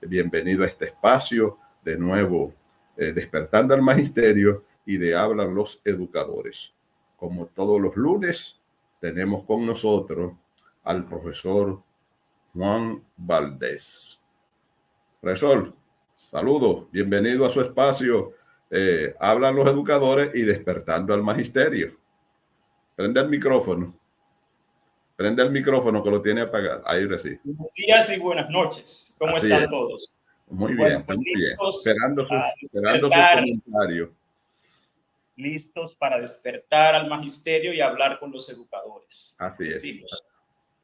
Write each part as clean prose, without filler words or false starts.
Bienvenido a este espacio, de nuevo, Despertando al Magisterio y de Hablan los Educadores. Como todos los lunes, tenemos con nosotros al profesor Juan Valdés. Profesor, saludos, bienvenido a su espacio, Hablan los Educadores y Despertando al Magisterio. Prende el micrófono. Prende el micrófono que lo tiene apagado. Ahí sí. Buenos días y buenas noches. ¿Cómo Así están es. todos? Muy Bueno, bien, pues muy bien. Esperando sus comentarios. Listos para despertar al magisterio y hablar con los educadores. Así es.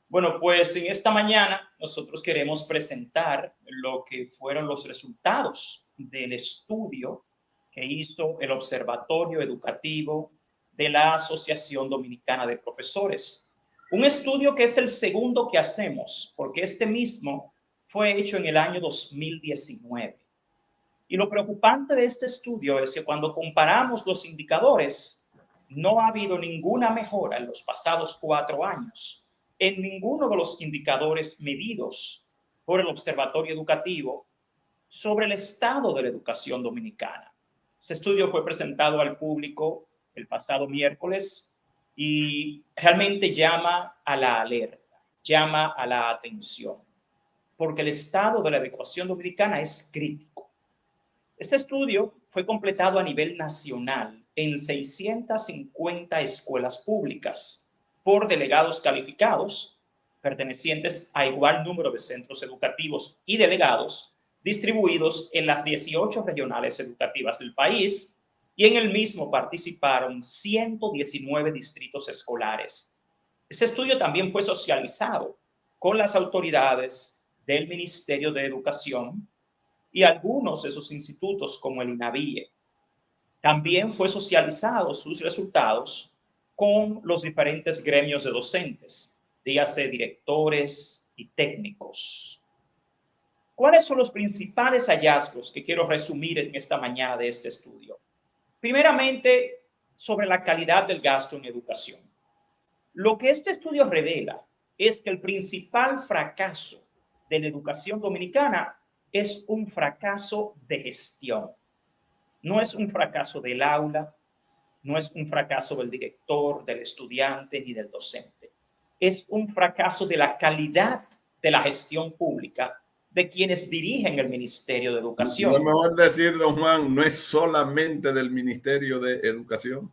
Bueno, pues en esta mañana nosotros queremos presentar lo que fueron los resultados del estudio que hizo el Observatorio Educativo de la Asociación Dominicana de Profesores. Un estudio que es el segundo que hacemos, porque este mismo fue hecho en el año 2019. Y lo preocupante de este estudio es que cuando comparamos los indicadores, no ha habido ninguna mejora en los pasados 4 años en ninguno de los indicadores medidos por el Observatorio Educativo sobre el estado de la educación dominicana. Este estudio fue presentado al público el pasado miércoles y realmente llama a la alerta, llama a la atención, porque el estado de la educación dominicana es crítico. Este estudio fue completado a nivel nacional en 650 escuelas públicas por delegados calificados pertenecientes a igual número de centros educativos y delegados distribuidos en las 18 regionales educativas del país, y en el mismo participaron 119 distritos escolares. Este estudio también fue socializado con las autoridades del Ministerio de Educación y algunos de sus institutos como el INAVIE. También fue socializado sus resultados con los diferentes gremios de docentes, dígase directores y técnicos. ¿Cuáles son los principales hallazgos que quiero resumir en esta mañana de este estudio? Primeramente, sobre la calidad del gasto en educación. Lo que este estudio revela es que el principal fracaso de la educación dominicana es un fracaso de gestión. No es un fracaso del aula, no es un fracaso del director, del estudiante ni del docente. Es un fracaso de la calidad de la gestión pública de quienes dirigen el Ministerio de Educación. No es mejor decir, don Juan, no es solamente del Ministerio de Educación.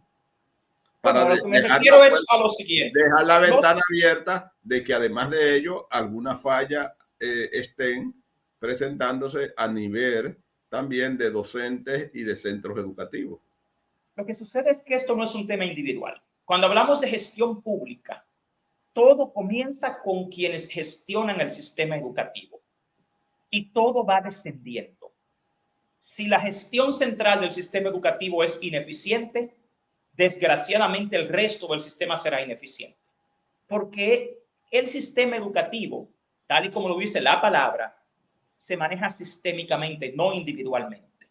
Para lo que me refiero es a lo siguiente. Dejar la ventana abierta de que además de ello, alguna falla estén presentándose a nivel también de docentes y de centros educativos. Lo que sucede es que esto no es un tema individual. Cuando hablamos de gestión pública, todo comienza con quienes gestionan el sistema educativo y todo va descendiendo. Si la gestión central del sistema educativo es ineficiente, desgraciadamente el resto del sistema será ineficiente. Porque el sistema educativo, tal y como lo dice la palabra, se maneja sistémicamente, no individualmente.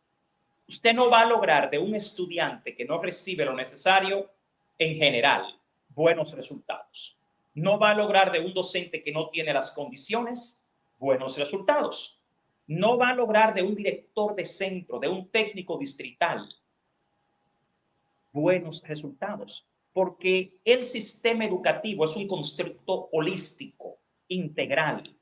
Usted no va a lograr de un estudiante que no recibe lo necesario, en general, buenos resultados. No va a lograr de un docente que no tiene las condiciones, buenos resultados. No va a lograr de un director de centro, de un técnico distrital, buenos resultados, porque el sistema educativo es un constructo holístico, integral.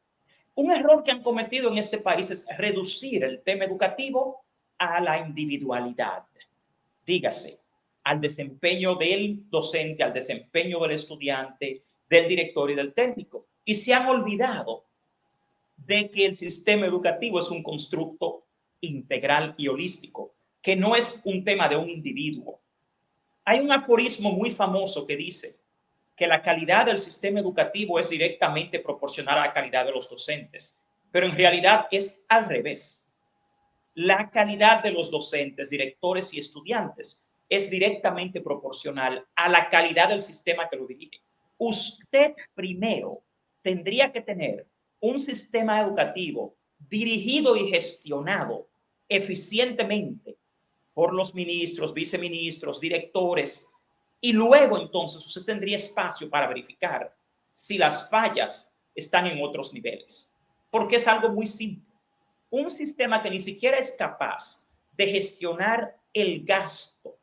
Un error que han cometido en este país es reducir el tema educativo a la individualidad. Dígase, al desempeño del docente, al desempeño del estudiante, del director y del técnico. Y se han olvidado de que el sistema educativo es un constructo integral y holístico, que no es un tema de un individuo. Hay un aforismo muy famoso que dice que la calidad del sistema educativo es directamente proporcional a la calidad de los docentes, pero en realidad es al revés. La calidad de los docentes, directores y estudiantes es directamente proporcional a la calidad del sistema que lo dirige. Usted primero tendría que tener un sistema educativo dirigido y gestionado eficientemente por los ministros, viceministros, directores, y luego entonces usted tendría espacio para verificar si las fallas están en otros niveles, porque es algo muy simple. un sistema que ni siquiera es capaz de gestionar el gasto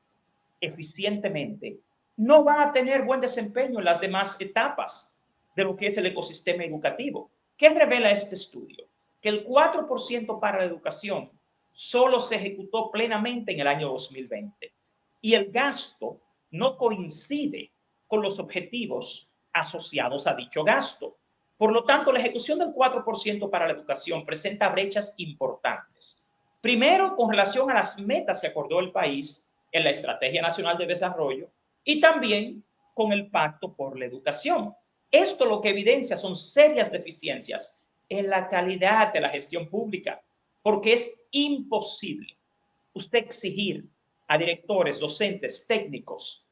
eficientemente, no va a tener buen desempeño en las demás etapas de lo que es el ecosistema educativo. ¿Qué revela este estudio? Que el 4% para la educación solo se ejecutó plenamente en el año 2020 y el gasto no coincide con los objetivos asociados a dicho gasto. Por lo tanto, la ejecución del 4% para la educación presenta brechas importantes. Primero, con relación a las metas que acordó el país en la Estrategia Nacional de Desarrollo y también con el Pacto por la Educación. Esto lo que evidencia son serias deficiencias en la calidad de la gestión pública, porque es imposible usted exigir a directores, docentes, técnicos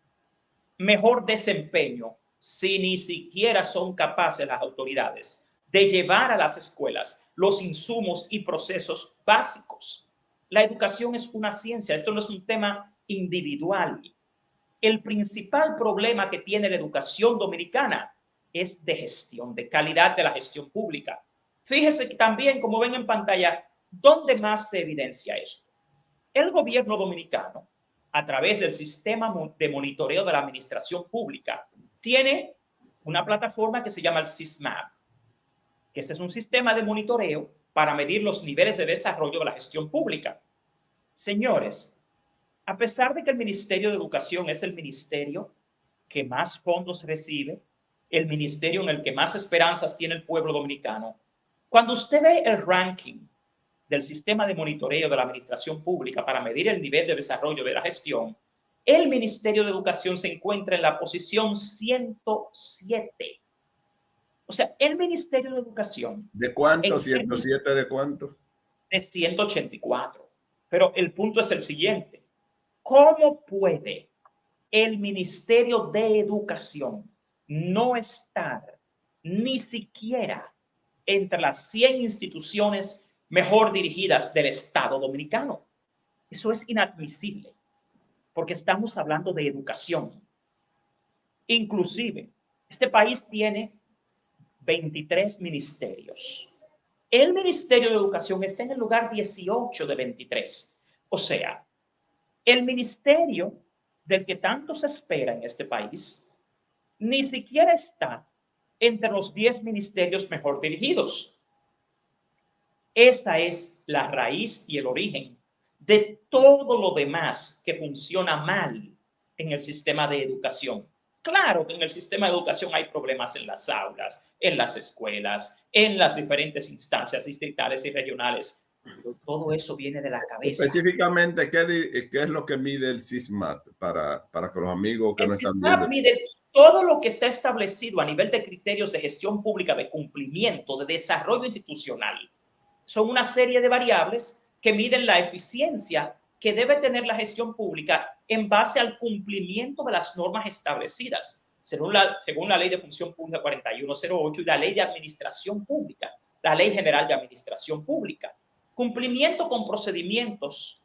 mejor desempeño si ni siquiera son capaces las autoridades de llevar a las escuelas los insumos y procesos básicos. La educación es una ciencia, esto no es un tema individual. El principal problema que tiene la educación dominicana es de gestión, de calidad de la gestión pública. Fíjese que también, como ven en pantalla, ¿dónde más se evidencia esto? El gobierno dominicano, a través del sistema de monitoreo de la administración pública, tiene una plataforma que se llama el SISMAP, que ese es un sistema de monitoreo para medir los niveles de desarrollo de la gestión pública. Señores, a pesar de que el Ministerio de Educación es el ministerio que más fondos recibe, el ministerio en el que más esperanzas tiene el pueblo dominicano, cuando usted ve el ranking del sistema de monitoreo de la administración pública para medir el nivel de desarrollo de la gestión, el Ministerio de Educación se encuentra en la posición 107. O sea, el Ministerio de Educación, ¿De cuánto? en términos ¿107 de cuánto? de 184. Pero el punto es el siguiente. ¿Cómo puede el Ministerio de Educación no estar ni siquiera entre las 100 instituciones mejor dirigidas del Estado dominicano? Eso es inadmisible, porque estamos hablando de educación. Inclusive, este país tiene 23 ministerios. El Ministerio de Educación está en el lugar 18 de 23. O sea, el ministerio del que tanto se espera en este país ni siquiera está entre los 10 ministerios mejor dirigidos. Esa es la raíz y el origen de todo lo demás que funciona mal en el sistema de educación. Claro que en el sistema de educación hay problemas en las aulas, en las escuelas, en las diferentes instancias distritales y regionales, pero todo eso viene de la cabeza. Específicamente, ¿qué es lo que mide el SISMAT para que los amigos que El no están SISMAP viendo? mide todo lo que está establecido a nivel de criterios de gestión pública, de cumplimiento, de desarrollo institucional. Son una serie de variables que miden la eficiencia que debe tener la gestión pública en base al cumplimiento de las normas establecidas, según la Ley de Función Pública 4108 y la Ley de Administración Pública, la Ley General de Administración Pública. Cumplimiento con procedimientos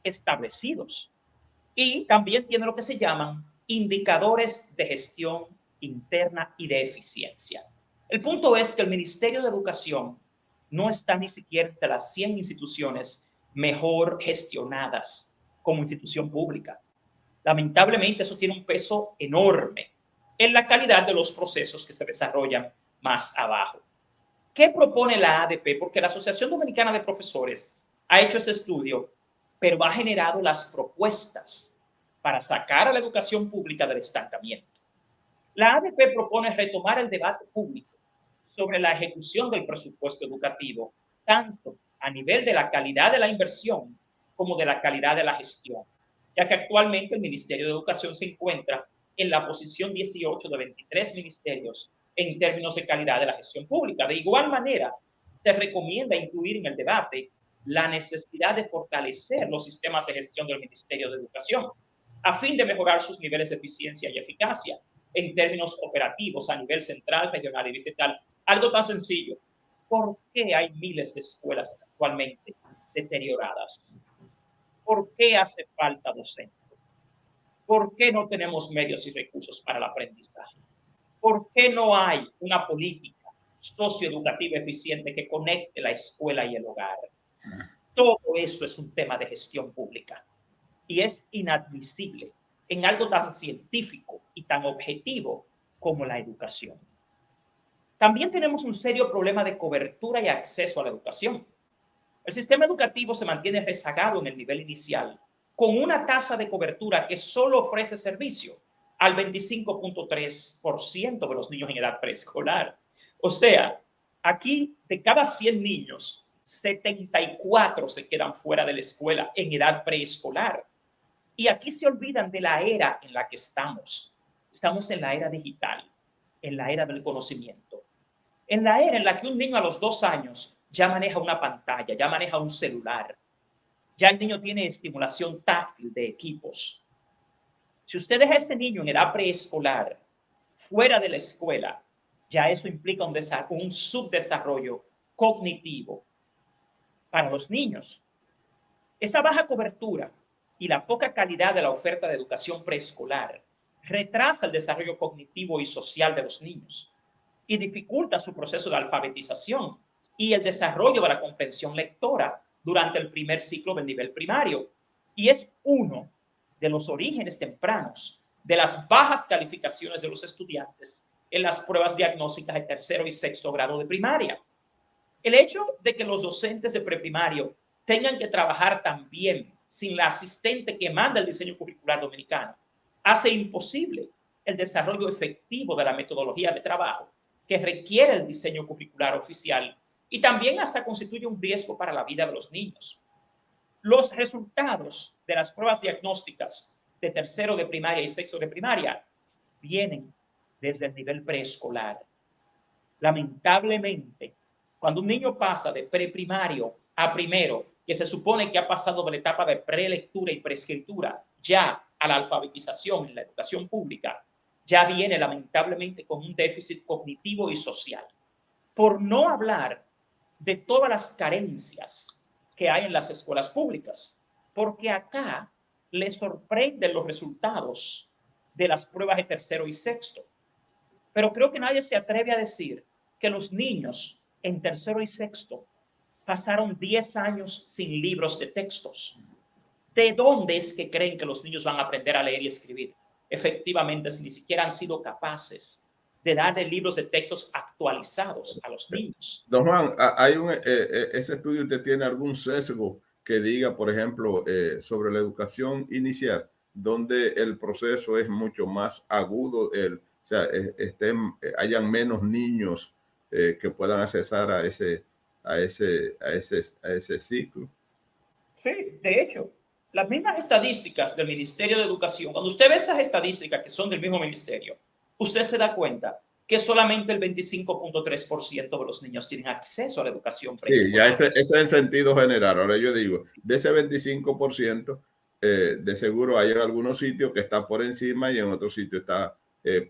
establecidos. Y también tiene lo que se llaman indicadores de gestión interna y de eficiencia. El punto es que el Ministerio de Educación no está ni siquiera entre las 100 instituciones mejor gestionadas como institución pública. Lamentablemente, eso tiene un peso enorme en la calidad de los procesos que se desarrollan más abajo. ¿Qué propone la ADP? Porque la Asociación Dominicana de Profesores ha hecho ese estudio, pero ha generado las propuestas para sacar a la educación pública del estancamiento. La ADP propone retomar el debate público sobre la ejecución del presupuesto educativo, tanto a nivel de la calidad de la inversión como de la calidad de la gestión, ya que actualmente el Ministerio de Educación se encuentra en la posición 18 de 23 ministerios en términos de calidad de la gestión pública. De igual manera, se recomienda incluir en el debate la necesidad de fortalecer los sistemas de gestión del Ministerio de Educación a fin de mejorar sus niveles de eficiencia y eficacia en términos operativos a nivel central, regional y distrital. Algo tan sencillo. ¿Por qué hay miles de escuelas actualmente deterioradas? ¿Por qué hace falta docentes? ¿Por qué no tenemos medios y recursos para el aprendizaje? ¿Por qué no hay una política socioeducativa eficiente que conecte la escuela y el hogar? Todo eso es un tema de gestión pública y es inadmisible en algo tan científico y tan objetivo como la educación. También tenemos un serio problema de cobertura y acceso a la educación. El sistema educativo se mantiene rezagado en el nivel inicial, con una tasa de cobertura que solo ofrece servicio al 25.3% de los niños en edad preescolar. O sea, aquí de cada 100 niños, 74 se quedan fuera de la escuela en edad preescolar. Y aquí se olvidan de la era en la que estamos. Estamos en la era digital, en la era del conocimiento, en la era en la que un niño a los 2 años ya maneja una pantalla, ya maneja un celular, ya el niño tiene estimulación táctil de equipos. Si usted deja a ese niño en edad preescolar fuera de la escuela, ya eso implica un subdesarrollo cognitivo para los niños. Esa baja cobertura y la poca calidad de la oferta de educación preescolar retrasa el desarrollo cognitivo y social de los niños y dificulta su proceso de alfabetización y el desarrollo de la comprensión lectora durante el primer ciclo del nivel primario. Y es uno de los orígenes tempranos de las bajas calificaciones de los estudiantes en las pruebas diagnósticas de tercero y sexto grado de primaria. El hecho de que los docentes de preprimario tengan que trabajar también sin la asistente que manda el diseño curricular dominicano hace imposible el desarrollo efectivo de la metodología de trabajo que requiere el diseño curricular oficial y también hasta constituye un riesgo para la vida de los niños. Los resultados de las pruebas diagnósticas de tercero de primaria y sexto de primaria vienen desde el nivel preescolar. Lamentablemente, cuando un niño pasa de preprimario a primero, que se supone que ha pasado de la etapa de prelectura y preescritura ya a la alfabetización en la educación pública, ya viene lamentablemente con un déficit cognitivo y social. Por no hablar de todas las carencias que hay en las escuelas públicas, porque acá les sorprenden los resultados de las pruebas de tercero y sexto. Pero creo que nadie se atreve a decir que los niños en tercero y sexto pasaron 10 años sin libros de textos. ¿De dónde es que creen que los niños van a aprender a leer y escribir? Efectivamente, si ni siquiera han sido capaces de darle libros de textos actualizados a los niños. Don Juan, hay ese estudio usted tiene algún sesgo que diga, por ejemplo, sobre la educación inicial, donde el proceso es mucho más agudo, o sea, hayan menos niños que puedan accesar a ese ciclo. Sí, de hecho, las mismas estadísticas del Ministerio de Educación, cuando usted ve estas estadísticas que son del mismo ministerio, usted se da cuenta que solamente el 25.3% de los niños tienen acceso a la educación Sí, ya preescolar. ese es el sentido general. Ahora yo digo, de ese 25%, de seguro hay en algunos sitios que está por encima y en otros sitios está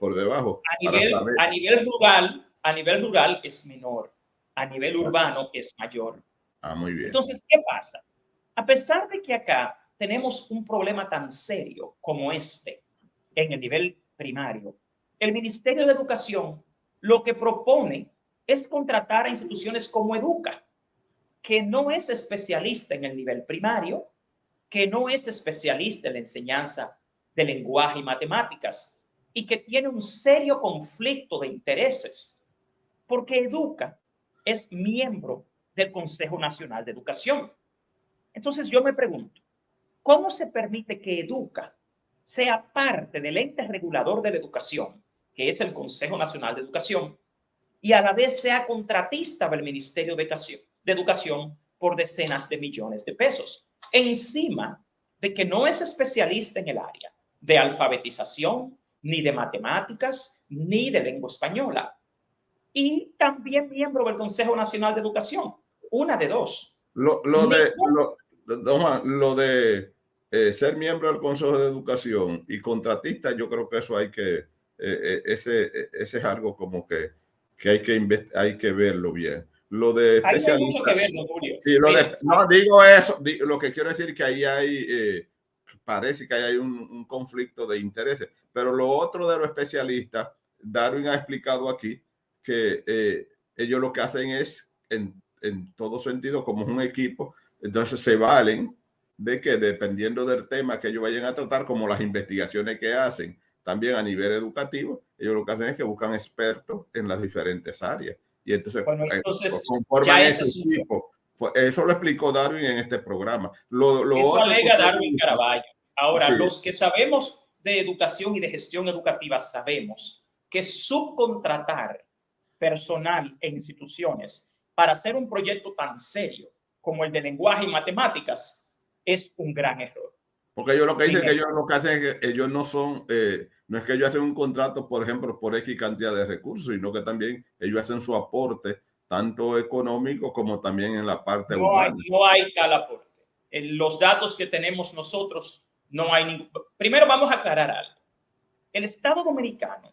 por debajo. A Para nivel, saber. a nivel rural, a nivel rural es menor, a nivel urbano es mayor. Muy bien. Entonces, ¿qué pasa? A pesar de que acá tenemos un problema tan serio como este en el nivel primario, el Ministerio de Educación lo que propone es contratar a instituciones como Educa, que no es especialista en el nivel primario, que no es especialista en la enseñanza de lenguaje y matemáticas y que tiene un serio conflicto de intereses, porque Educa es miembro del Consejo Nacional de Educación. Entonces yo me pregunto, ¿cómo se permite que Educa sea parte del ente regulador de la educación, que es el Consejo Nacional de Educación, y a la vez sea contratista del Ministerio de Educación por decenas de millones de pesos? Encima de que no es especialista en el área de alfabetización, ni de matemáticas, ni de lengua española. Y también miembro del Consejo Nacional de Educación. Una de dos. Don Juan, lo de ser miembro del Consejo de Educación y contratista, yo creo que eso ese es algo como que hay que verlo bien. Lo de Ahí no hay mucho que especialista, ver, ¿no, Julio? sí, Mire, no digo eso, lo que quiero decir es que ahí parece que hay un conflicto de intereses, pero lo otro de los especialistas, Darwin ha explicado aquí que ellos lo que hacen es en todo sentido como un equipo. Entonces se valen de que dependiendo del tema que ellos vayan a tratar, como las investigaciones que hacen también a nivel educativo, ellos lo que hacen es que buscan expertos en las diferentes áreas. Y entonces, Bueno, entonces conforman ya ese ese es un tema. equipo. Eso lo explicó Darwin en este programa. Lo Eso otro que alega usted Darwin usa, Caraballo. Ahora, sí, los que sabemos de educación y de gestión educativa sabemos que subcontratar personal e instituciones para hacer un proyecto tan serio como el de lenguaje y matemáticas es un gran error. porque ellos lo que dicen que Primero, ellos lo que hacen es que ellos no son, no es que ellos hacen un contrato, por ejemplo, por X cantidad de recursos, sino que también ellos hacen su aporte, tanto económico como también en la parte humana. no hay tal aporte. En los datos que tenemos nosotros no hay ningún. Primero vamos a aclarar algo. El Estado Dominicano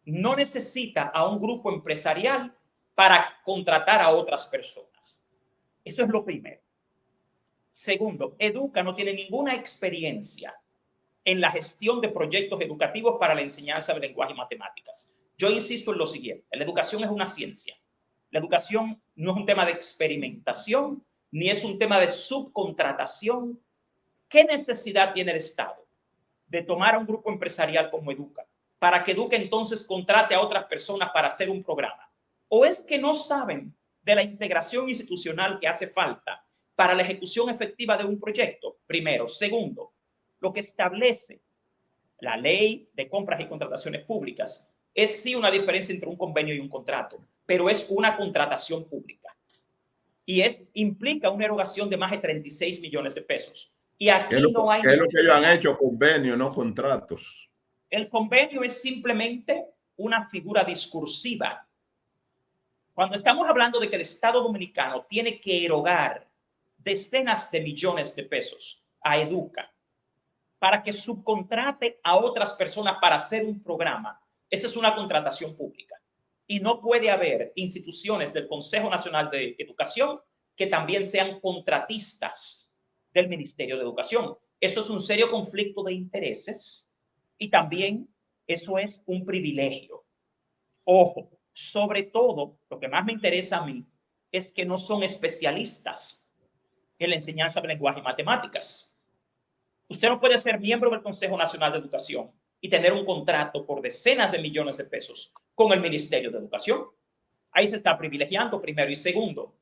no necesita a un grupo empresarial para contratar a otras personas. Eso es lo primero. Segundo, Educa no tiene ninguna experiencia en la gestión de proyectos educativos para la enseñanza de lenguaje y matemáticas. Yo insisto en lo siguiente, la educación es una ciencia. La educación no es un tema de experimentación, ni es un tema de subcontratación. ¿Qué necesidad tiene el Estado de tomar a un grupo empresarial como Educa para que Educa entonces contrate a otras personas para hacer un programa? ¿O es que no saben de la integración institucional que hace falta para la ejecución efectiva de un proyecto? Primero. Segundo, lo que establece la ley de compras y contrataciones públicas es sí una diferencia entre un convenio y un contrato, pero es una contratación pública y implica una erogación de más de 36 millones de pesos. Y aquí no hay ¿Qué es lo que ellos han necesidad. hecho? Convenios, no contratos. El convenio es simplemente una figura discursiva. Cuando estamos hablando de que el Estado Dominicano tiene que erogar decenas de millones de pesos a Educa para que subcontrate a otras personas para hacer un programa, esa es una contratación pública. Y no puede haber instituciones del Consejo Nacional de Educación que también sean contratistas del Ministerio de Educación. Eso es un serio conflicto de intereses y también eso es un privilegio. Ojo, sobre todo, lo que más me interesa a mí es que no son especialistas en la enseñanza de lenguaje y matemáticas. Usted no puede ser miembro del Consejo Nacional de Educación y tener un contrato por decenas de millones de pesos con el Ministerio de Educación. Ahí se está privilegiando, primero. Y segundo,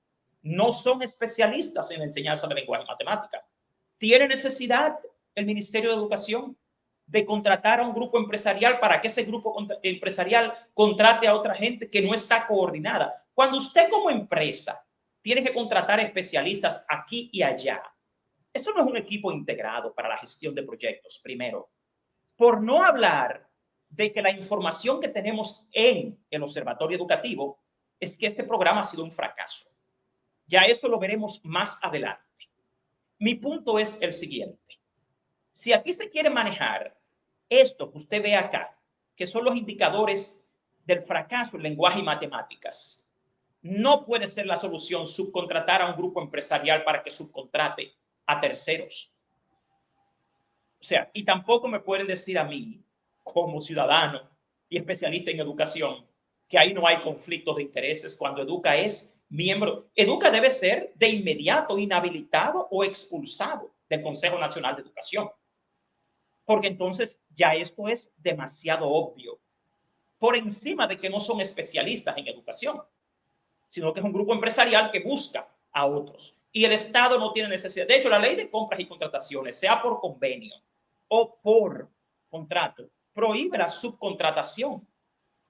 no son especialistas en la enseñanza de lenguaje y matemática. ¿Tiene necesidad el Ministerio de Educación de contratar a un grupo empresarial para que ese grupo empresarial contrate a otra gente que no está coordinada? Cuando usted como empresa tiene que contratar especialistas aquí y allá, eso no es un equipo integrado para la gestión de proyectos, primero. Por no hablar de que la información que tenemos en el Observatorio Educativo es que este programa ha sido un fracaso. Ya eso lo veremos más adelante. Mi punto es el siguiente. Si aquí se quiere manejar esto que usted ve acá, que son los indicadores del fracaso en lenguaje y matemáticas, no puede ser la solución subcontratar a un grupo empresarial para que subcontrate a terceros. O sea, y tampoco me pueden decir a mí, como ciudadano y especialista en educación, que ahí no hay conflictos de intereses cuando Educa es miembro. Educa debe ser de inmediato inhabilitado o expulsado del Consejo Nacional de Educación, porque entonces ya esto es demasiado obvio, por encima de que no son especialistas en educación, sino que es un grupo empresarial que busca a otros. Y el Estado no tiene necesidad. De hecho, la ley de compras y contrataciones, sea por convenio o por contrato, prohíbe la subcontratación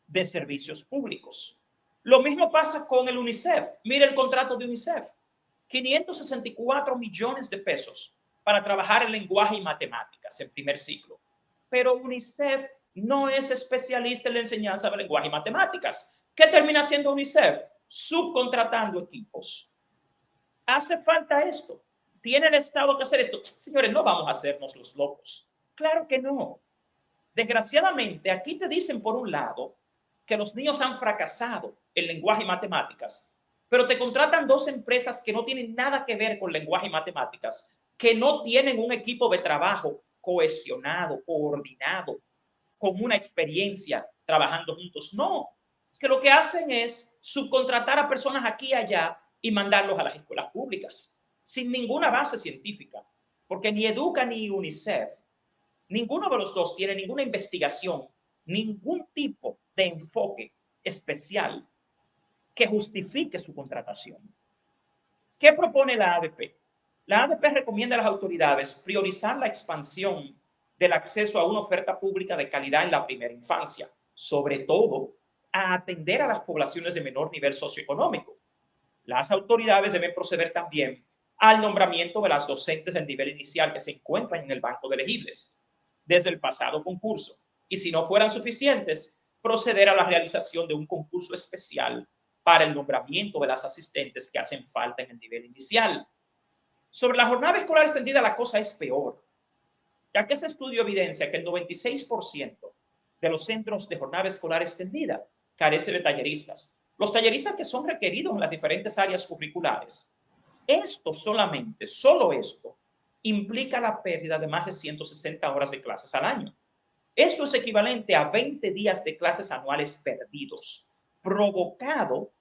de servicios públicos. Lo mismo pasa con el UNICEF. Mire el contrato de UNICEF. 564 millones de pesos para trabajar en lenguaje y matemáticas en primer ciclo. Pero UNICEF no es especialista en la enseñanza de lenguaje y matemáticas. ¿Qué termina haciendo UNICEF? Subcontratando equipos. ¿Hace falta esto? ¿Tiene el Estado que hacer esto? Señores, no vamos a hacernos los locos. Claro que no. Desgraciadamente, aquí te dicen por un lado que los niños han fracasado en lenguaje y matemáticas, pero te contratan dos empresas que no tienen nada que ver con lenguaje y matemáticas, que no tienen un equipo de trabajo cohesionado, coordinado, con una experiencia trabajando juntos. No, es que lo que hacen es subcontratar a personas aquí y allá y mandarlos a las escuelas públicas, sin ninguna base científica, porque ni Educa ni UNICEF, ninguno de los dos tiene ninguna investigación, ningún tipo de enfoque especial que justifique su contratación. ¿Qué propone la ADP? La ADP recomienda a las autoridades priorizar la expansión del acceso a una oferta pública de calidad en la primera infancia, sobre todo a atender a las poblaciones de menor nivel socioeconómico. Las autoridades deben proceder también al nombramiento de las docentes del nivel inicial que se encuentran en el banco de elegibles desde el pasado concurso, y si no fueran suficientes, proceder a la realización de un concurso especial para el nombramiento de las asistentes que hacen falta en el nivel inicial. Sobre la jornada escolar extendida la cosa es peor, ya que ese estudio evidencia que el 96% de los centros de jornada escolar extendida carece de talleristas. Los talleristas que son requeridos en las diferentes áreas curriculares. Esto solamente, solo esto, implica la pérdida de más de 160 horas de clases al año. Esto es equivalente a 20 días de clases anuales perdidos, provocando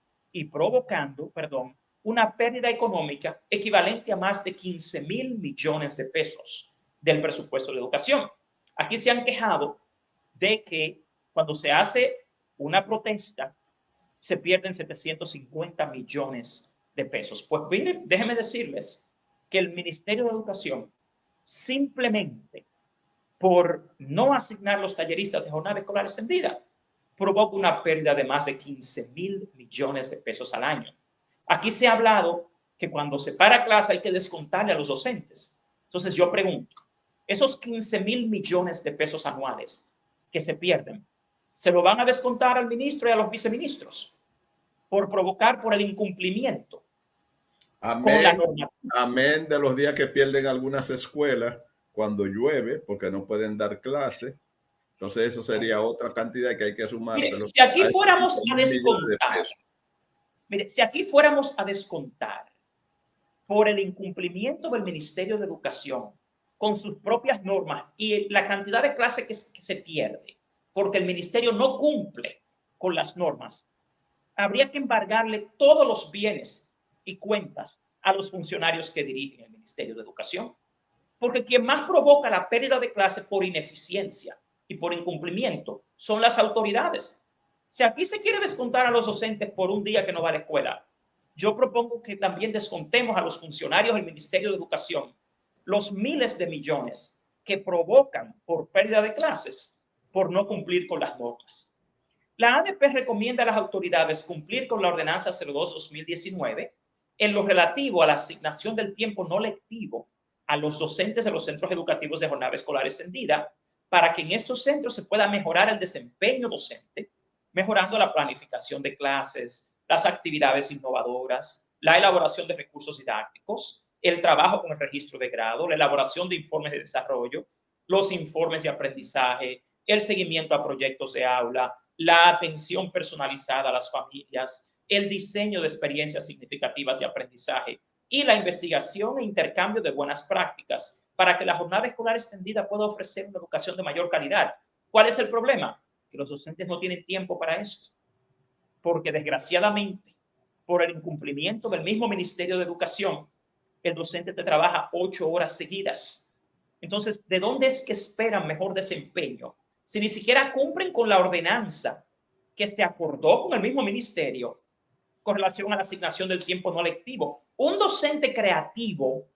una pérdida económica equivalente a más de 15,000 millones de pesos del presupuesto de educación. Aquí se han quejado de que cuando se hace una protesta se pierden 750 millones de pesos. Pues miren, déjenme decirles que el Ministerio de Educación, simplemente por no asignar los talleristas de jornada escolar extendida, provoca una pérdida de más de 15,000 millones de pesos al año. Aquí se ha hablado que cuando se para clase hay que descontarle a los docentes. Entonces yo pregunto, esos 15,000 millones de pesos anuales que se pierden, ¿se lo van a descontar al ministro y a los viceministros por el incumplimiento con la Amén, norma? amén de los días que pierden algunas escuelas cuando llueve porque no pueden dar clase. Entonces eso sería otra cantidad que hay que Mire, sumárselo si aquí a esos fuéramos a 1.000 millones de descontar, pesos. mire, si aquí fuéramos a descontar por el incumplimiento del Ministerio de Educación con sus propias normas y la cantidad de clases que se pierde porque el ministerio no cumple con las normas, habría que embargarle todos los bienes y cuentas a los funcionarios que dirigen el Ministerio de Educación. Porque quien más provoca la pérdida de clases por ineficiencia y por incumplimiento son las autoridades. Si aquí se quiere descontar a los docentes por un día que no va a la escuela, yo propongo que también descontemos a los funcionarios del Ministerio de Educación los miles de millones que provocan por pérdida de clases por no cumplir con las normas. La ADP recomienda a las autoridades cumplir con la Ordenanza 02-2019 en lo relativo a la asignación del tiempo no lectivo a los docentes de los centros educativos de jornada escolar extendida para que en estos centros se pueda mejorar el desempeño docente, mejorando la planificación de clases, las actividades innovadoras, la elaboración de recursos didácticos, el trabajo con el registro de grado, la elaboración de informes de desarrollo, los informes de aprendizaje, el seguimiento a proyectos de aula, la atención personalizada a las familias, el diseño de experiencias significativas de aprendizaje y la investigación e intercambio de buenas prácticas para que la jornada escolar extendida pueda ofrecer una educación de mayor calidad. ¿Cuál es el problema? Que los docentes no tienen tiempo para esto, porque desgraciadamente, por el incumplimiento del mismo Ministerio de Educación, el docente te trabaja 8 horas seguidas. Entonces, ¿de dónde es que esperan mejor desempeño? Si ni siquiera cumplen con la ordenanza que se acordó con el mismo ministerio con relación a la asignación del tiempo no lectivo. Un docente creativo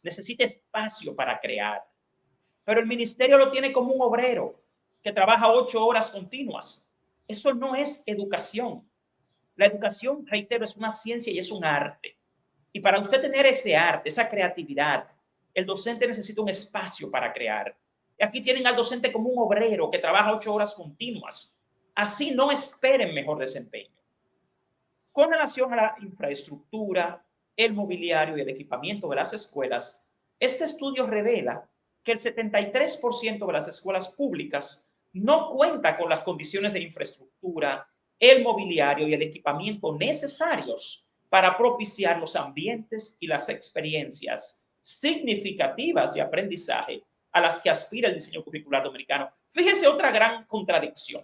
necesita espacio para crear, pero el ministerio lo tiene como un obrero que trabaja 8 horas continuas. Eso no es educación. La educación, reitero, es una ciencia y es un arte. Y para usted tener ese arte, esa creatividad, el docente necesita un espacio para crear. Y aquí tienen al docente como un obrero que trabaja 8 horas continuas. Así no esperen mejor desempeño. Con relación a la infraestructura, el mobiliario y el equipamiento de las escuelas, este estudio revela que el 73% de las escuelas públicas no cuenta con las condiciones de infraestructura, el mobiliario y el equipamiento necesarios para propiciar los ambientes y las experiencias significativas de aprendizaje a las que aspira el diseño curricular dominicano. Fíjese otra gran contradicción.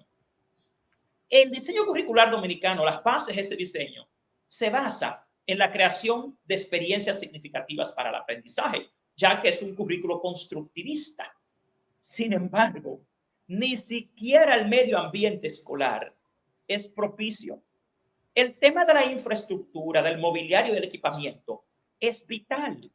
El diseño curricular dominicano, las bases de ese diseño, se basa en la creación de experiencias significativas para el aprendizaje, ya que es un currículo constructivista. Sin embargo, ni siquiera el medio ambiente escolar es propicio. El tema de la infraestructura, del mobiliario y del equipamiento es vital,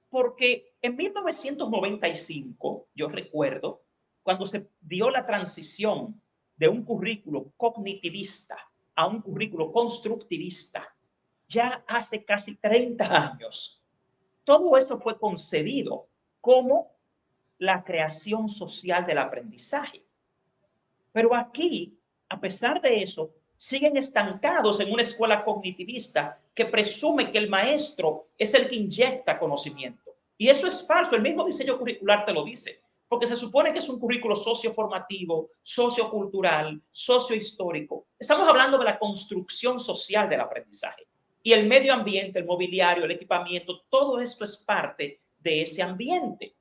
porque en 1995, yo recuerdo, cuando se dio la transición de un currículo cognitivista a un currículo constructivista, ya hace casi 30 años, todo esto fue concebido como la creación social del aprendizaje. Pero aquí, a pesar de eso, siguen estancados en una escuela cognitivista que presume que el maestro es el que inyecta conocimiento. Y eso es falso. El mismo diseño curricular te lo dice, porque se supone que es un currículo socioformativo, sociocultural, sociohistórico. Estamos hablando de la construcción social del aprendizaje. Y el medio ambiente, el mobiliario, el equipamiento, todo esto es parte de ese ambiente.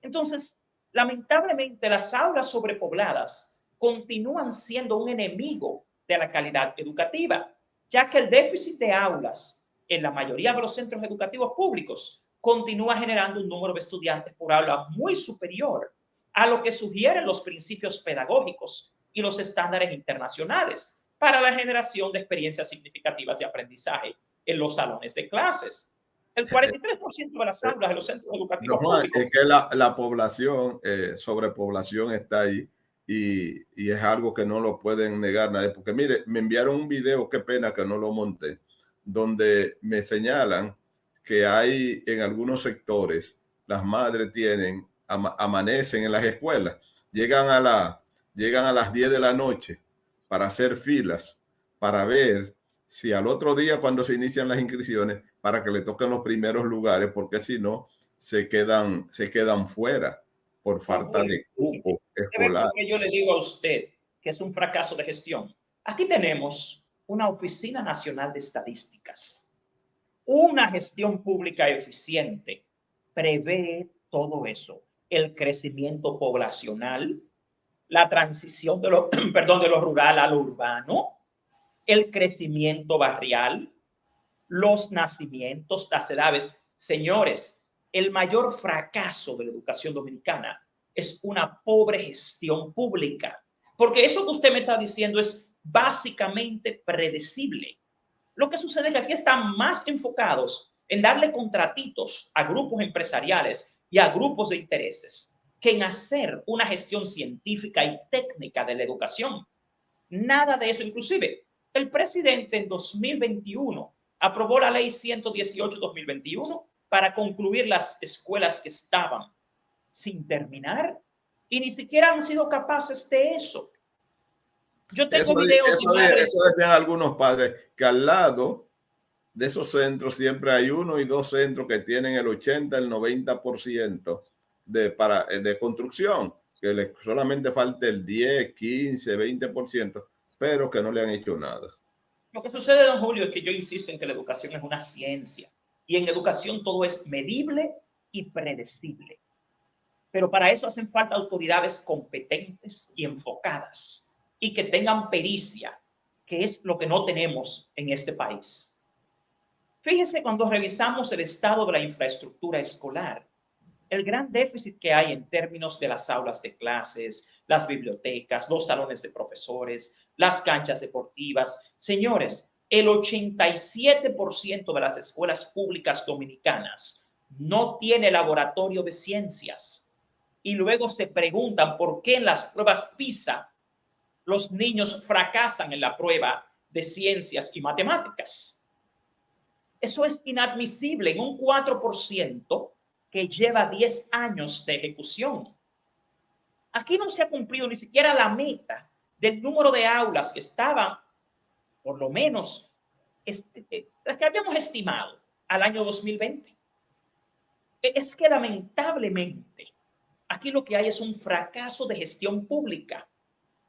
Entonces, lamentablemente, las aulas sobrepobladas continúan siendo un enemigo de la calidad educativa, ya que el déficit de aulas en la mayoría de los centros educativos públicos continúa generando un número de estudiantes por aula muy superior a lo que sugieren los principios pedagógicos y los estándares internacionales para la generación de experiencias significativas de aprendizaje en los salones de clases. El 43% de las aulas de los centros No, educativos Juan, es públicos. que la población, sobrepoblación está ahí y es algo que no lo pueden negar nadie. Porque mire, me enviaron un video, qué pena que no lo monté, donde me señalan que hay en algunos sectores, las madres tienen, amanecen en las escuelas, llegan llegan a las 10 de la noche para hacer filas, para ver si al otro día cuando se inician las inscripciones, para que le toquen los primeros lugares, porque si no, se quedan fuera por falta Pues, de cupo ¿ve escolar. por qué yo le digo a usted que es un fracaso de gestión? Aquí tenemos una Oficina Nacional de Estadísticas. Una gestión pública eficiente prevé todo eso, el crecimiento poblacional, la transición de lo, perdón, de lo rural a lo urbano, el crecimiento barrial, los nacimientos, las edades. Señores, el mayor fracaso de la educación dominicana es una pobre gestión pública, porque eso que usted me está diciendo es básicamente predecible. Lo que sucede es que aquí están más enfocados en darle contratitos a grupos empresariales y a grupos de intereses que en hacer una gestión científica y técnica de la educación. Nada de eso. Inclusive, el presidente en 2021 aprobó la ley 118-2021 para concluir las escuelas que estaban sin terminar y ni siquiera han sido capaces de eso. Yo tengo videos de Eso madres. decían algunos padres, que al lado de esos centros siempre hay uno y dos centros que tienen el 80, el 90% de construcción, que solamente falta el 10, 15, 20%, pero que no le han hecho nada. Lo que sucede, don Julio, es que yo insisto en que la educación es una ciencia y en educación todo es medible y predecible. Pero para eso hacen falta autoridades competentes y enfocadas y que tengan pericia, que es lo que no tenemos en este país. Fíjese cuando revisamos el estado de la infraestructura escolar, el gran déficit que hay en términos de las aulas de clases, las bibliotecas, los salones de profesores, las canchas deportivas. Señores, el 87% de las escuelas públicas dominicanas no tiene laboratorio de ciencias. Y luego se preguntan por qué en las pruebas PISA los niños fracasan en la prueba de ciencias y matemáticas. Eso es inadmisible en un 4% que lleva 10 años de ejecución. Aquí no se ha cumplido ni siquiera la meta del número de aulas que estaban, por lo menos, las que habíamos estimado al año 2020. Es que lamentablemente aquí lo que hay es un fracaso de gestión pública.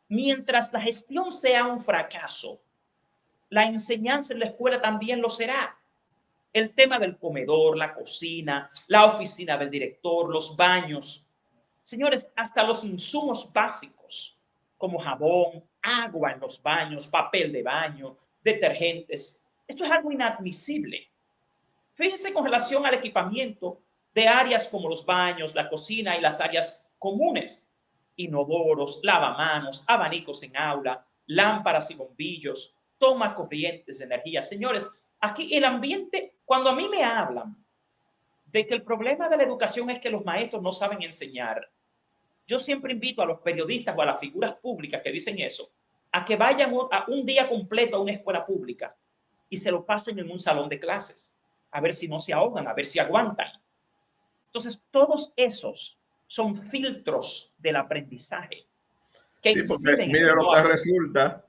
Mientras la gestión sea un fracaso, la enseñanza en la escuela también lo será. El tema del comedor, la cocina, la oficina del director, los baños. Señores, hasta los insumos básicos como jabón, agua en los baños, papel de baño, detergentes, Esto es algo inadmisible. Fíjense con relación al equipamiento de áreas como los baños, la cocina y las áreas comunes. Inodoros, lavamanos, abanicos en aula, lámparas y bombillos, toma corrientes de energía. Señores, aquí el ambiente, cuando a mí me hablan de que el problema de la educación es que los maestros no saben enseñar, yo siempre invito a los periodistas o a las figuras públicas que dicen eso, a que vayan a un día completo a una escuela pública y se lo pasen en un salón de clases, a ver si no se ahogan, a ver si aguantan. Entonces, todos esos son filtros del aprendizaje que Sí, porque inciden en mire que lo no que aprenda. resulta,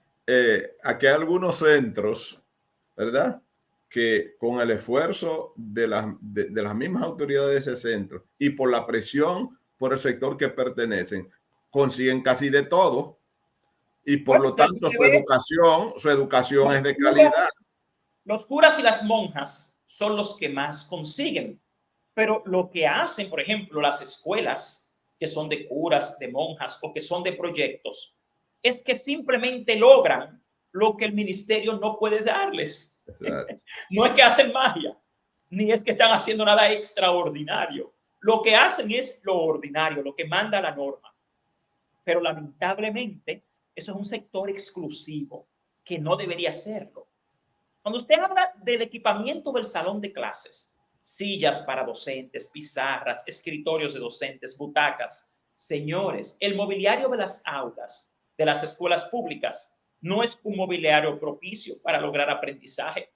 aquí hay algunos centros, ¿verdad? Que con el esfuerzo de las mismas autoridades de ese centro y por la presión por el sector que pertenecen, consiguen casi de todo y por Bueno, lo pero tanto usted ve, su educación es los de calidad. curas, los curas y las monjas son los que más consiguen. Pero lo que hacen, por ejemplo, las escuelas que son de curas, de monjas o que son de proyectos, es que simplemente logran lo que el ministerio no puede darles. Exacto. No es que hacen magia, ni es que están haciendo nada extraordinario. Lo que hacen es lo ordinario, lo que manda la norma. Pero lamentablemente, eso es un sector exclusivo que no debería serlo. Cuando usted habla del equipamiento del salón de clases, sillas para docentes, pizarras, escritorios de docentes, butacas, señores, el mobiliario de las aulas de las escuelas públicas no es un mobiliario propicio para lograr aprendizaje.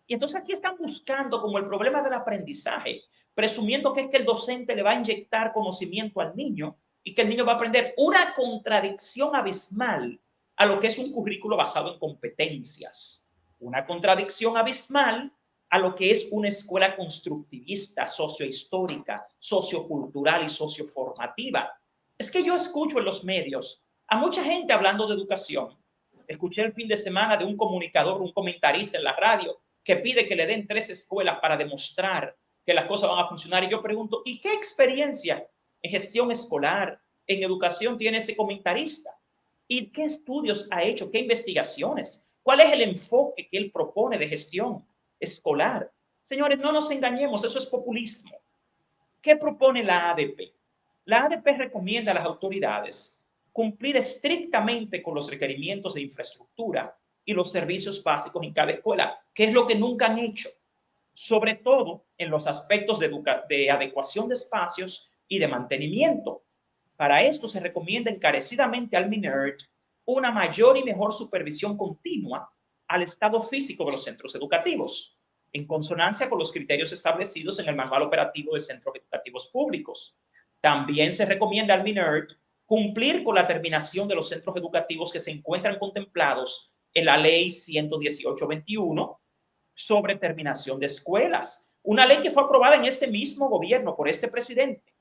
Y entonces aquí están buscando como el problema del aprendizaje, presumiendo que es que el docente le va a inyectar conocimiento al niño y que el niño va a aprender, una contradicción abismal a lo que es un currículo basado en competencias, una contradicción abismal a lo que es una escuela constructivista, sociohistórica, sociocultural y socioformativa. Es que yo escucho en los medios a mucha gente hablando de educación. Escuché el fin de semana de un comunicador, un comentarista en la radio, que pide que le den 3 escuelas para demostrar que las cosas van a funcionar. Y yo pregunto, ¿y qué experiencia en gestión escolar, en educación tiene ese comentarista? ¿Y qué estudios ha hecho? ¿Qué investigaciones? ¿Cuál es el enfoque que él propone de gestión escolar? Señores, no nos engañemos, eso es populismo. ¿Qué propone la ADP? La ADP recomienda a las autoridades cumplir estrictamente con los requerimientos de infraestructura y los servicios básicos en cada escuela, que es lo que nunca han hecho, sobre todo en los aspectos de adecuación de espacios y de mantenimiento. Para esto se recomienda encarecidamente al MINERT una mayor y mejor supervisión continua al estado físico de los centros educativos, en consonancia con los criterios establecidos en el Manual Operativo de Centros Educativos Públicos. También se recomienda al MINERT cumplir con la terminación de los centros educativos que se encuentran contemplados en la Ley 118-21 sobre terminación de escuelas, una ley que fue aprobada en este mismo gobierno por este presidente,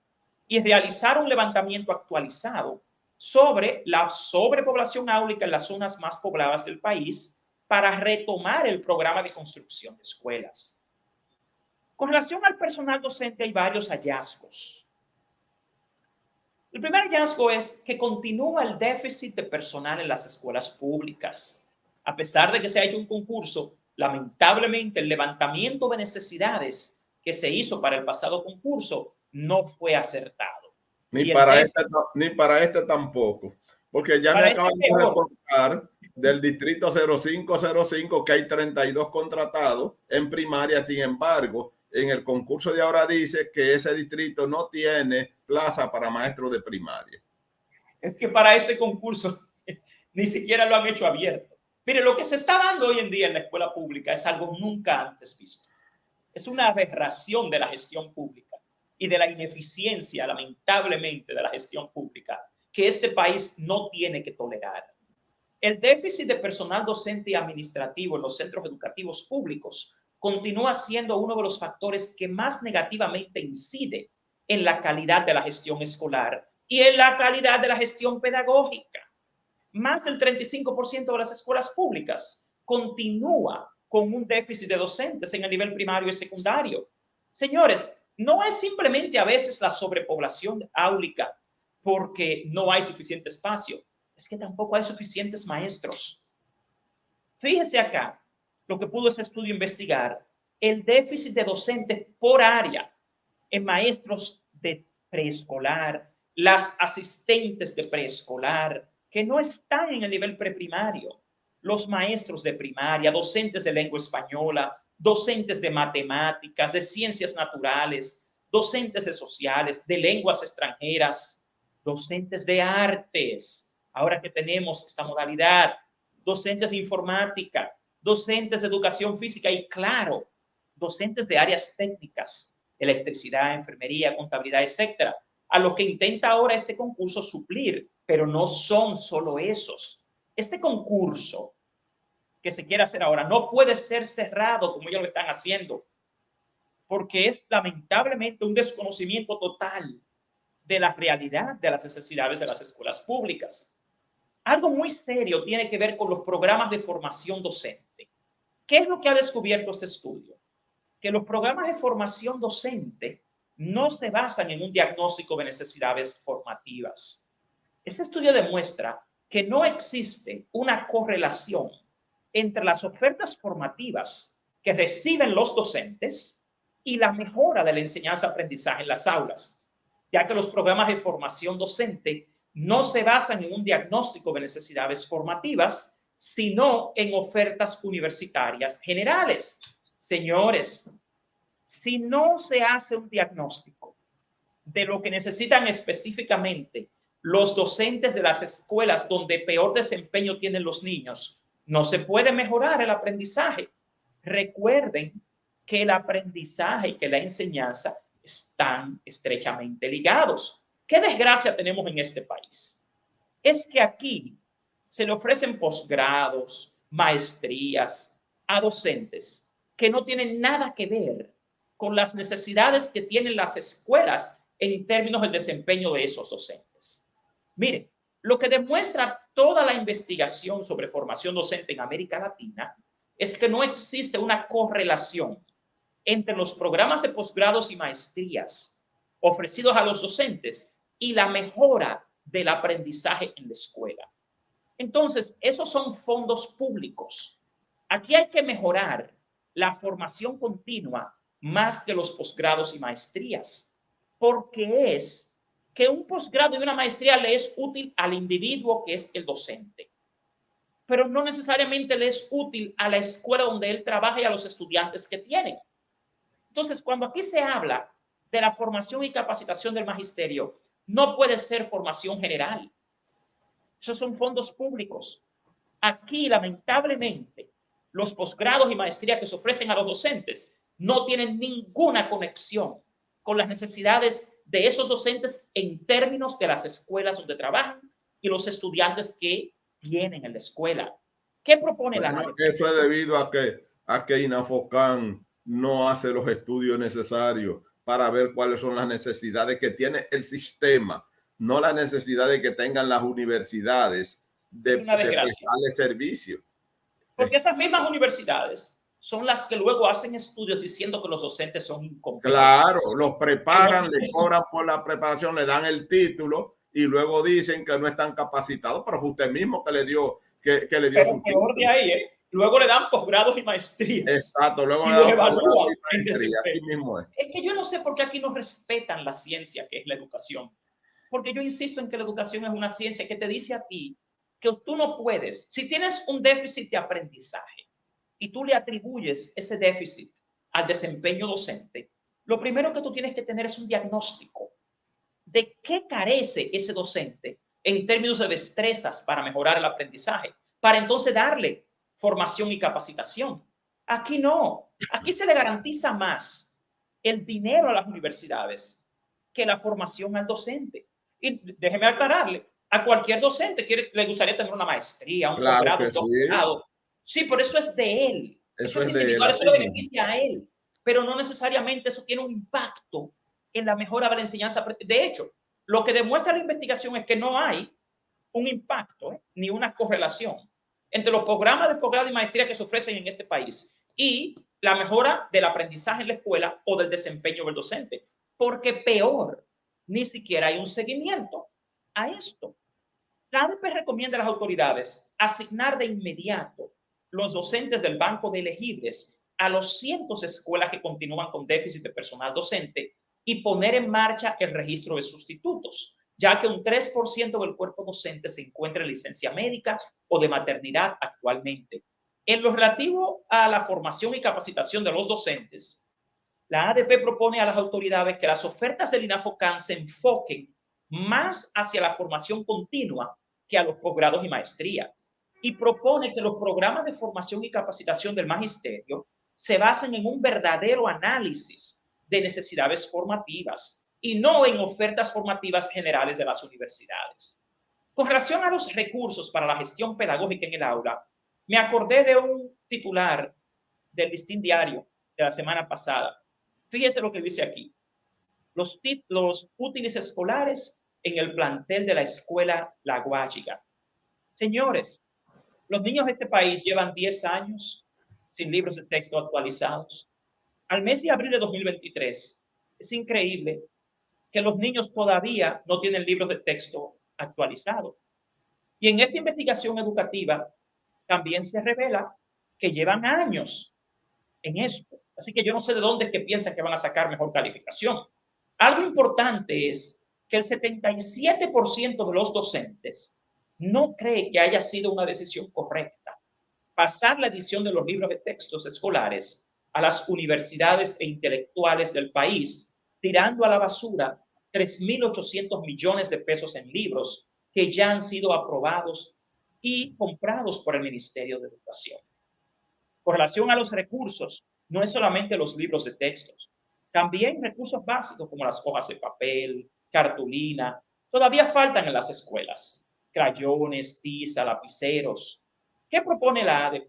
y realizar un levantamiento actualizado sobre la sobrepoblación áulica en las zonas más pobladas del país para retomar el programa de construcción de escuelas. Con relación al personal docente hay varios hallazgos. El primer hallazgo es que continúa el déficit de personal en las escuelas públicas. A pesar de que se ha hecho un concurso, lamentablemente el levantamiento de necesidades que se hizo para el pasado concurso no fue acertado. Y el déficit, Ni para este tampoco, porque ya me para este acaban de peor. reportar del distrito 0505 que hay 32 contratados en primaria. Sin embargo, en el concurso de ahora dice que ese distrito no tiene plaza para maestros de primaria. Es que para este concurso ni siquiera lo han hecho abierto. Mire, lo que se está dando hoy en día en la escuela pública es algo nunca antes visto. Es una aberración de la gestión pública y de la ineficiencia, lamentablemente, de la gestión pública que este país no tiene que tolerar. El déficit de personal docente y administrativo en los centros educativos públicos continúa siendo uno de los factores que más negativamente incide en la calidad de la gestión escolar y en la calidad de la gestión pedagógica. Más del 35% de las escuelas públicas continúa con un déficit de docentes en el nivel primario y secundario. Señores, no es simplemente a veces la sobrepoblación áulica porque no hay suficiente espacio, es que tampoco hay suficientes maestros. Fíjese acá, lo que pudo ese estudio investigar, el déficit de docentes por área en maestros de preescolar, las asistentes de preescolar, que no están en el nivel preprimario, los maestros de primaria, docentes de lengua española, docentes de matemáticas, de ciencias naturales, docentes de sociales, de lenguas extranjeras, docentes de artes, ahora que tenemos esta modalidad, docentes de informática, docentes de educación física y, claro, docentes de áreas técnicas, electricidad, enfermería, contabilidad, etcétera, a lo que intenta ahora este concurso suplir, pero no son solo esos. Este concurso que se quiere hacer ahora no puede ser cerrado como ellos lo están haciendo, porque es lamentablemente un desconocimiento total de la realidad de las necesidades de las escuelas públicas. Algo muy serio tiene que ver con los programas de formación docente. ¿Qué es lo que ha descubierto ese estudio? Que los programas de formación docente no se basan en un diagnóstico de necesidades formativas. Ese estudio demuestra que no existe una correlación entre las ofertas formativas que reciben los docentes y la mejora de la enseñanza-aprendizaje en las aulas, ya que los programas de formación docente no se basan en un diagnóstico de necesidades formativas, sino en ofertas universitarias generales. Señores, si no se hace un diagnóstico de lo que necesitan específicamente los docentes de las escuelas donde peor desempeño tienen los niños, no se puede mejorar el aprendizaje. Recuerden que el aprendizaje y que la enseñanza están estrechamente ligados. ¿Qué desgracia tenemos en este país? Es que aquí se le ofrecen posgrados, maestrías a docentes que no tienen nada que ver con las necesidades que tienen las escuelas en términos del desempeño de esos docentes. Miren, lo que demuestra toda la investigación sobre formación docente en América Latina es que no existe una correlación entre los programas de posgrados y maestrías ofrecidos a los docentes y la mejora del aprendizaje en la escuela. Entonces, esos son fondos públicos. Aquí hay que mejorar la formación continua más que los posgrados y maestrías, porque es que un posgrado y una maestría le es útil al individuo que es el docente, pero no necesariamente le es útil a la escuela donde él trabaja y a los estudiantes que tienen. Entonces, cuando aquí se habla de la formación y capacitación del magisterio, no puede ser formación general. Esos son fondos públicos. Aquí, lamentablemente, los posgrados y maestrías que se ofrecen a los docentes no tienen ninguna conexión con las necesidades de esos docentes en términos de las escuelas donde trabajan y los estudiantes que tienen en la escuela. ¿Qué propone la Bueno, eso es debido a que Inafocán no hace los estudios necesarios para ver cuáles son las necesidades que tiene el sistema, no las necesidades que tengan las universidades de prestarle servicio. Porque esas mismas universidades son las que luego hacen estudios diciendo que los docentes son incompetentes. Claro, los preparan, le cobran por la preparación, le dan el título y luego dicen que no están capacitados, pero fue usted mismo que le dio, que le dio su peor de ahí, ¿eh? Luego le dan posgrados y maestrías. Exacto, luego y le los dan evalúan en maestría, así desempeño. mismo es. Es que yo no sé por qué aquí no respetan la ciencia que es la educación. Porque yo insisto en que la educación es una ciencia que te dice a ti que tú no puedes, si tienes un déficit de aprendizaje y tú le atribuyes ese déficit al desempeño docente, lo primero que tú tienes que tener es un diagnóstico de qué carece ese docente en términos de destrezas para mejorar el aprendizaje, para entonces darle formación y capacitación. Aquí no, aquí se le garantiza más el dinero a las universidades que la formación al docente. Y déjeme aclararle, a cualquier docente le gustaría tener una maestría, un posgrado, un doctorado. Sí, pero eso es de él. Eso es individual, eso le beneficia a él. Pero no necesariamente eso tiene un impacto en la mejora de la enseñanza. De hecho, lo que demuestra la investigación es que no hay un impacto ni una correlación entre los programas de posgrado y maestría que se ofrecen en este país y la mejora del aprendizaje en la escuela o del desempeño del docente. Porque peor, ni siquiera hay un seguimiento a esto. La ADP recomienda a las autoridades asignar de inmediato los docentes del banco de elegibles a los cientos de escuelas que continúan con déficit de personal docente y poner en marcha el registro de sustitutos, ya que un 3% del cuerpo docente se encuentra en licencia médica o de maternidad actualmente. En lo relativo a la formación y capacitación de los docentes, la ADP propone a las autoridades que las ofertas del INAFOCAN se enfoquen más hacia la formación continua que a los posgrados y maestrías, y propone que los programas de formación y capacitación del magisterio se basen en un verdadero análisis de necesidades formativas y no en ofertas formativas generales de las universidades. Con relación a los recursos para la gestión pedagógica en el aula, me acordé de un titular del Listín Diario de la semana pasada. Fíjese lo que dice aquí. Los útiles escolares en el plantel de la escuela La Guayiga. Señores, los niños de este país llevan 10 años sin libros de texto actualizados. Al mes de abril de 2023, es increíble que los niños todavía no tienen libros de texto actualizados. Y en esta investigación educativa también se revela que llevan años en esto. Así que yo no sé de dónde es que piensan que van a sacar mejor calificación. Algo importante es que el 77% de los docentes no cree que haya sido una decisión correcta pasar la edición de los libros de textos escolares a las universidades e intelectuales del país, tirando a la basura 3.800 millones de pesos en libros que ya han sido aprobados y comprados por el Ministerio de Educación. Con relación a los recursos, no es solamente los libros de textos, también recursos básicos como las hojas de papel, cartulina, todavía faltan en las escuelas. Crayones, tiza, lapiceros. ¿Qué propone la ADP?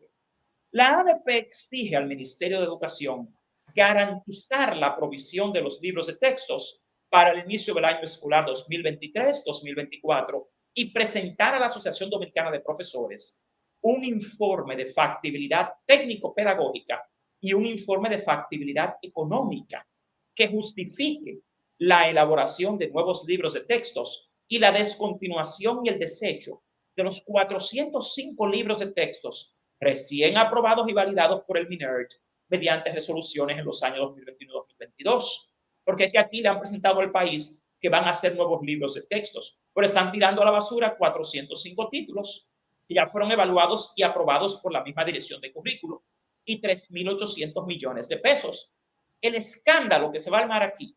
La ADP exige al Ministerio de Educación garantizar la provisión de los libros de textos para el inicio del año escolar 2023-2024 y presentar a la Asociación Dominicana de Profesores un informe de factibilidad técnico-pedagógica y un informe de factibilidad económica que justifique la elaboración de nuevos libros de textos y la descontinuación y el desecho de los 405 libros de textos recién aprobados y validados por el MINERD mediante resoluciones en los años 2021-2022. Porque es que aquí le han presentado al país que van a hacer nuevos libros de textos, pero están tirando a la basura 405 títulos que ya fueron evaluados y aprobados por la misma dirección de currículo y 3.800 millones de pesos. El escándalo que se va a armar aquí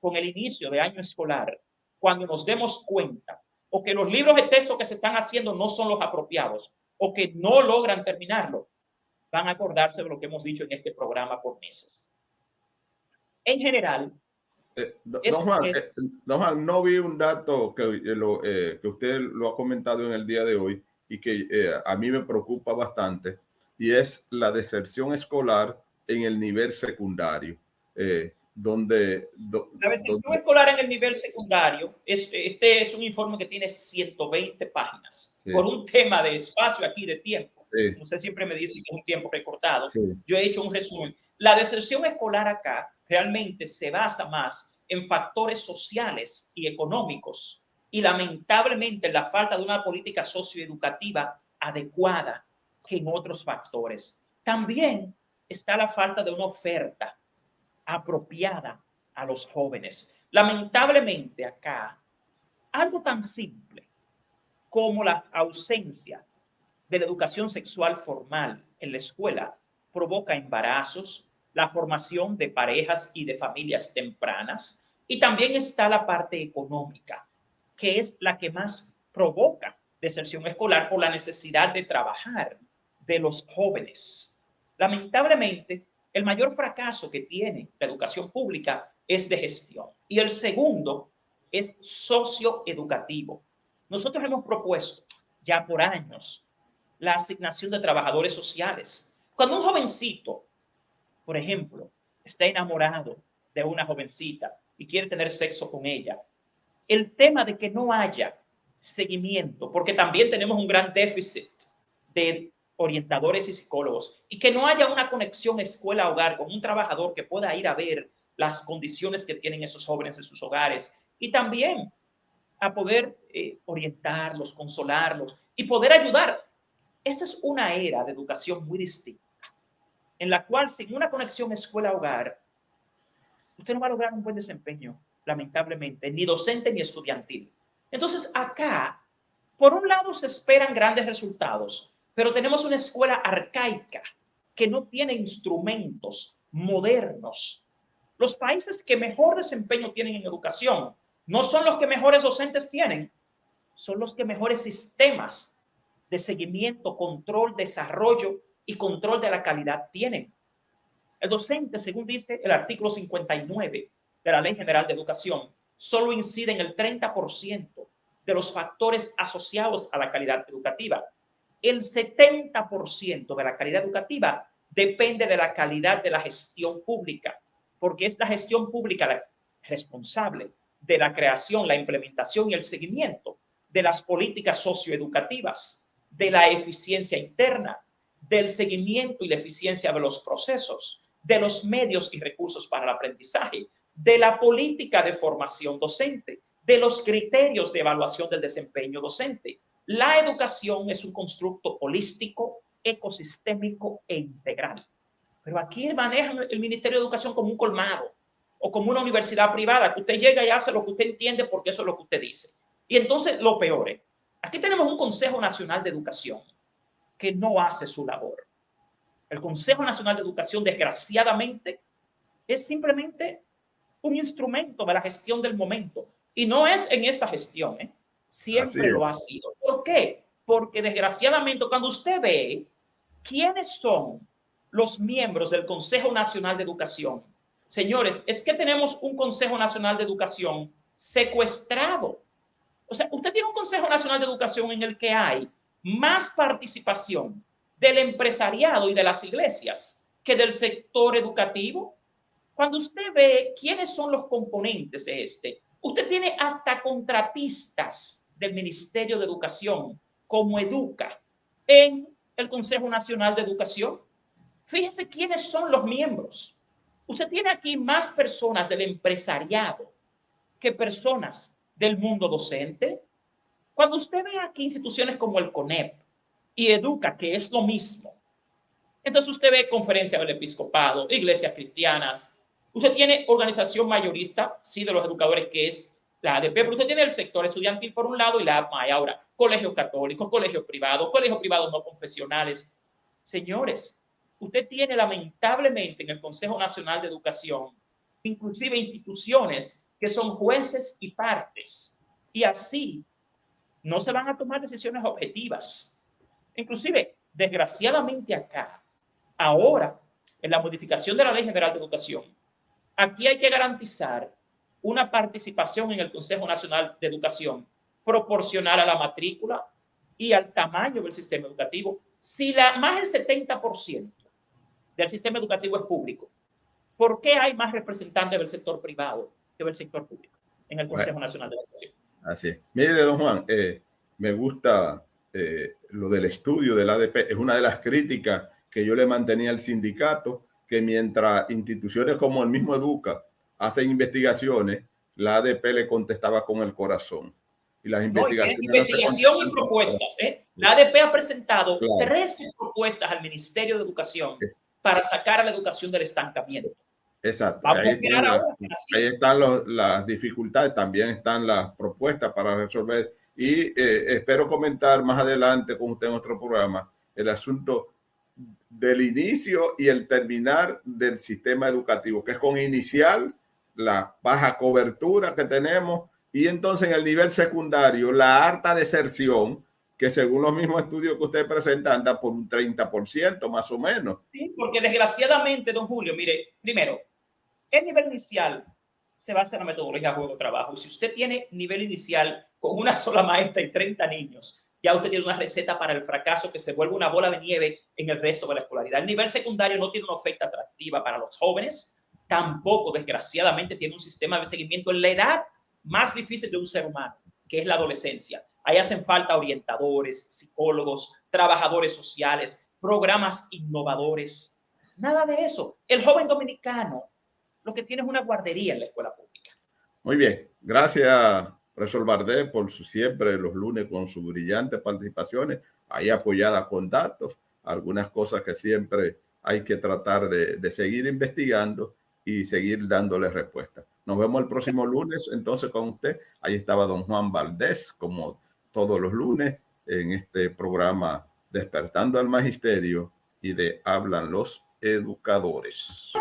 con el inicio de año escolar, cuando nos demos cuenta o que los libros de texto que se están haciendo no son los apropiados o que no logran terminarlo, van a acordarse de lo que hemos dicho en este programa por meses. En general, don Juan, no vi un dato que usted lo ha comentado en el día de hoy y que a mí me preocupa bastante, y es la deserción escolar en el nivel secundario. La deserción escolar en el nivel secundario, este es un informe que tiene 120 páginas. Sí. Por un tema de espacio aquí, de tiempo. Sí. Usted siempre me dice que es un tiempo recortado. Sí. Yo he hecho un resumen. La deserción escolar acá realmente se basa más en factores sociales y económicos y lamentablemente en la falta de una política socioeducativa adecuada que en otros factores. También está la falta de una oferta apropiada a los jóvenes. Lamentablemente acá, algo tan simple como la ausencia de la educación sexual formal en la escuela provoca embarazos, la formación de parejas y de familias tempranas, y también está la parte económica, que es la que más provoca deserción escolar por la necesidad de trabajar de los jóvenes. Lamentablemente, el mayor fracaso que tiene la educación pública es de gestión y el segundo es socioeducativo. Nosotros hemos propuesto ya por años la asignación de trabajadores sociales. Cuando un jovencito, por ejemplo, está enamorado de una jovencita y quiere tener sexo con ella, el tema de que no haya seguimiento, porque también tenemos un gran déficit de orientadores y psicólogos, y que no haya una conexión escuela-hogar con un trabajador que pueda ir a ver las condiciones que tienen esos jóvenes en sus hogares y también a poder orientarlos, consolarlos y poder ayudar esta es una era de educación muy distinta, en la cual sin una conexión escuela-hogar, usted no va a lograr un buen desempeño, lamentablemente, ni docente ni estudiantil. Entonces, acá, por un lado, se esperan grandes resultados, pero tenemos una escuela arcaica que no tiene instrumentos modernos. Los países que mejor desempeño tienen en educación no son los que mejores docentes tienen, son los que mejores sistemas de seguimiento, control, desarrollo y control de la calidad tienen. El docente, según dice el artículo 59 de la Ley General de Educación, solo incide en el 30% de los factores asociados a la calidad educativa. El 70% de la calidad educativa depende de la calidad de la gestión pública, porque es la gestión pública la responsable de la creación, la implementación y el seguimiento de las políticas socioeducativas, de la eficiencia interna, del seguimiento y la eficiencia de los procesos, de los medios y recursos para el aprendizaje, de la política de formación docente, de los criterios de evaluación del desempeño docente. La educación es un constructo holístico, ecosistémico e integral. Pero aquí manejan el Ministerio de Educación como un colmado o como una universidad privada, que usted llega y hace lo que usted entiende porque eso es lo que usted dice. Y entonces lo peor es, aquí tenemos un Consejo Nacional de Educación que no hace su labor. El Consejo Nacional de Educación, desgraciadamente, es simplemente un instrumento de la gestión del momento. Y no es en esta gestión, siempre lo ha sido. ¿Por qué? Porque desgraciadamente cuando usted ve quiénes son los miembros del Consejo Nacional de Educación, señores, es que tenemos un Consejo Nacional de Educación secuestrado. O sea, usted tiene un Consejo Nacional de Educación en el que hay más participación del empresariado y de las iglesias que del sector educativo. Cuando usted ve quiénes son los componentes de usted tiene hasta contratistas del Ministerio de Educación, como Educa, en el Consejo Nacional de Educación. Fíjese quiénes son los miembros. Usted tiene aquí más personas del empresariado que personas del mundo docente. Cuando usted ve aquí instituciones como el CONEP y Educa, que es lo mismo, entonces usted ve Conferencia del Episcopado, iglesias cristianas, usted tiene organización mayorista, sí, de los educadores, que es la ADP, pero usted tiene el sector estudiantil por un lado y la APMAE. Ahora, colegios católicos, colegios privados no confesionales. Señores, usted tiene lamentablemente en el Consejo Nacional de Educación, inclusive instituciones que son jueces y partes, y así no se van a tomar decisiones objetivas. Inclusive, desgraciadamente acá, ahora, en la modificación de la Ley General de Educación, aquí hay que garantizar una participación en el Consejo Nacional de Educación proporcional a la matrícula y al tamaño del sistema educativo. Si más del 70% del sistema educativo es público, ¿por qué hay más representantes del sector privado que del sector público en el Consejo Nacional de Educación? Así es. Mire, don Juan, me gusta lo del estudio del ADP. Es una de las críticas que yo le mantenía al sindicato, que mientras instituciones como el mismo Educa hacen investigaciones, la ADP le contestaba con el corazón. Y las investigaciones investigación y propuestas. La ADP ha presentado 13 propuestas al Ministerio de Educación para sacar a la educación del estancamiento. Exacto. Ahí están las dificultades, también están las propuestas para resolver. Y espero comentar más adelante con usted en otro programa el asunto del inicio y el terminar del sistema educativo, que es con inicial, la baja cobertura que tenemos, y entonces en el nivel secundario, la alta deserción, que según los mismos estudios que usted presenta, anda por un 30% más o menos. Sí, porque desgraciadamente, don Julio, mire, primero, el nivel inicial se basa en la metodología juego-trabajo. Si usted tiene nivel inicial con una sola maestra y 30 niños, ya usted tiene una receta para el fracaso que se vuelve una bola de nieve en el resto de la escolaridad. El nivel secundario no tiene una oferta atractiva para los jóvenes, tampoco, desgraciadamente, tiene un sistema de seguimiento en la edad más difícil de un ser humano, que es la adolescencia. Ahí hacen falta orientadores, psicólogos, trabajadores sociales, programas innovadores. Nada de eso. El joven dominicano lo que tiene es una guardería en la escuela pública. Muy bien. Gracias, Profesor Bardet, por su siempre los lunes con sus brillantes participaciones, ahí apoyada con datos, algunas cosas que siempre hay que tratar de seguir investigando y seguir dándole respuesta. Nos vemos el próximo lunes entonces con usted. Ahí estaba don Juan Valdés, como todos los lunes, en este programa Despertando al Magisterio y de Hablan los Educadores.